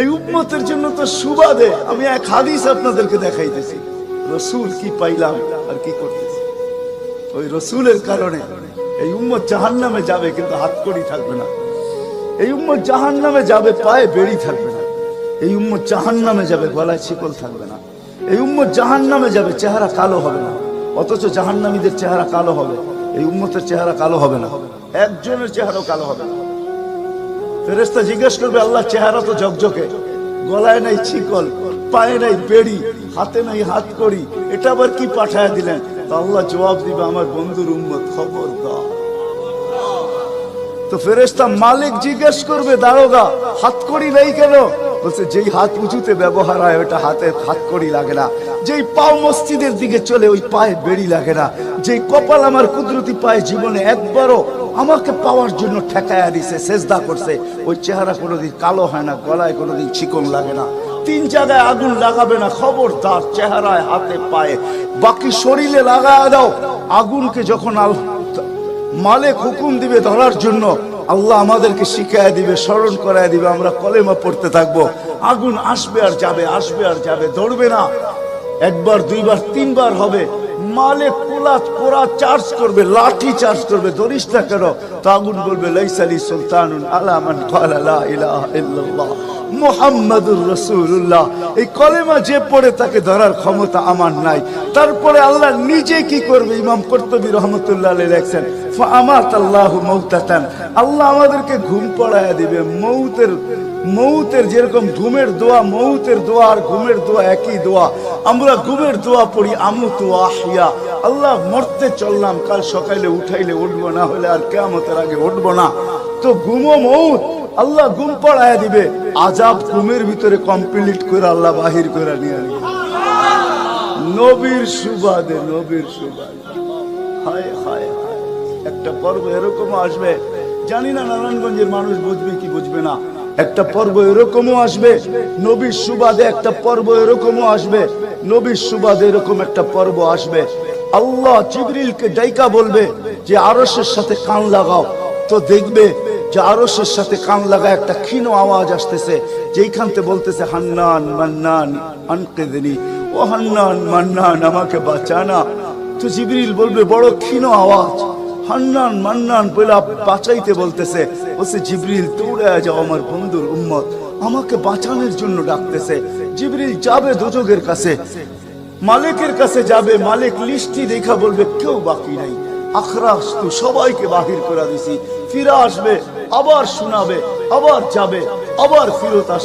এই উম্মতের জন্য তো সুবাদে আমি এক হাদিস আপনাদেরকে দেখাইতেছি, রসুল কি পাইলাম আর কি করতেছি। ওই রসুলের কারণে এই উম্মত জাহান্নামে যাবে, কিন্তু হাতকড়ি থাকবে না। এই উম্মত জাহান্নামে যাবে, পায়ে বেড়ি থাকবে না। এই উম্মত জাহান্নামে যাবে, গলায় শিকল থাকবে না। এই উম্মত জাহান্নামে যাবে, চেহারা কালো হবে না। অথচ জাহান্নামীদের চেহারা কালো হবে, এই উম্মতের চেহারা কালো হবে না। একজনের চেহারাও কালো হবে না। ফেরেশতা জিজ্ঞেস করবে, আল্লাহ চেহারা তো ঝকঝকে, গলায় নাই শিকল, পায়ে নাই বেড়ি, হাতে নাই হাতকড়ি, এটা আবার কি পাঠায় দিলেন? তো আল্লাহ জবাব দিবে, আমার বন্ধুর উম্মত, খবরদার। তো ফেরেশতা মালিক জিজ্ঞেস করবে, দারোগা হাতকড়ি নেই কেন? বলছে, যেই হাত উঁচুতে ব্যবহার হয় ওটা হাতে হাতকড়ি লাগে না। যেই পাও মসজিদের দিকে চলে ওই পায়ে বেড়ি লাগে না। যেই কপাল আমার কুদরতি পায়ে জীবনে একবারও আমাকে পাওয়ার জন্য ঠেকায়া দিছে, সেজদা করছে, ওই চেহারা কোনোদিন কালো হয় না, গলায় কোনোদিন চিকন লাগে না। 3 জায়গায় আগুন লাগাবে না, খবরদার। চেহারায়, হাতে, পায়ে, বাকি শরীরে লাগায় দাও। আগুনকে যখন মালিক হুকুম দিবে ধরার জন্য, আল্লাহ আমাদেরকে শিখায় দিবে, স্মরণ করায় দিবে, আমরা কলেমা পড়তে থাকবো। আগুন আসবে আর যাবে, আসবে আর যাবে, ধরবে না। 1 বার 2 বার 3 বার হবে। মালিক পোড়া চার্জ করবে, লাঠি চার্জ করবে, ধরিস না কেন? তো আগুন বলবে, লাইসালি সুলতানুন আলা মান ক্বালা লা ইলাহা ইল্লাল্লাহ মুহাম্মাদুর রাসূলুল্লাহ। এই কলেমা যে পড়ে তাকে ধরার ক্ষমতা আমার নাই। তারপরে আল্লাহ নিজে কি করবে? ইমাম কুরতুবী রাহমাতুল্লাহ আলাইহি লেখেন, ফাআমাতাল্লাহু মাউতাতান, আল্লাহ আমাদেরকে ঘুম পড়ায়া দিবে। মৌতের যেরকম ঘুমের দোয়া, মৌতের দোয়া আর ঘুমের দোয়া একই দোয়া। আমরা ঘুমের দোয়া পড়ি, আমুতু আহিয়া, আল্লাহ মরতে চললাম, কাল সকালে উঠাইলে উঠবো, না হলে আর কিয়ামতের আগে উঠবো না। তো ঘুমও মৌত, আল্লাহ ঘুম পড়ায়া দিবে। আযাব ঘুমের ভিতরে কমপ্লিট করে আল্লাহ বাহির করে নিয়ে আনবে। নবীর সুবাদে, নবীর সুবাদে। হায় হায় হায়, একটা পর্ব এরকমও আসবে, জানি না নারায়ণগঞ্জের মানুষ বুঝবে কি বুঝবে না। একটা পর্ব এরকমও আসবে নবীর সুবাদে, একটা পর্ব এরকমও আসবে নবীর সুবাদে, এরকম একটা পর্ব আসবে। আল্লাহ জিবরিলকে ডাইকা বলবে যে আরশের সাথে কান লাগাও। তো দেখবে যে আরশের সাথে কান লাগা একটা ক্ষীণ আওয়াজ আসতেছে, যেইখানতে বলতেছে, হান্নান মান্নান আনকিযনি, ও হান্নান মান্নান আমাকে বাঁচানা। তো জিবরিল বলবে, বড় ক্ষীণ আওয়াজ, হান্নান মান্নান বলে বাঁচাইতে বলতেছে। বলছে, জিবরিল দৌড়ে যাও, আমার বন্ধুর উম্মত আমাকে বাঁচানোর জন্য ডাকতেছে। জিবরিল যাবে দোজখের কাছে, মালিকের কাছে যাবে। মালিক লিস্টি দেখা বলবে, কেউ বাকি নাই, আখরাস তো সবাইকে বাহির করে দিছি। ফিরে আসবে, আবার শোনাবে, আবার যাবে, আবার ফিরত আসবে।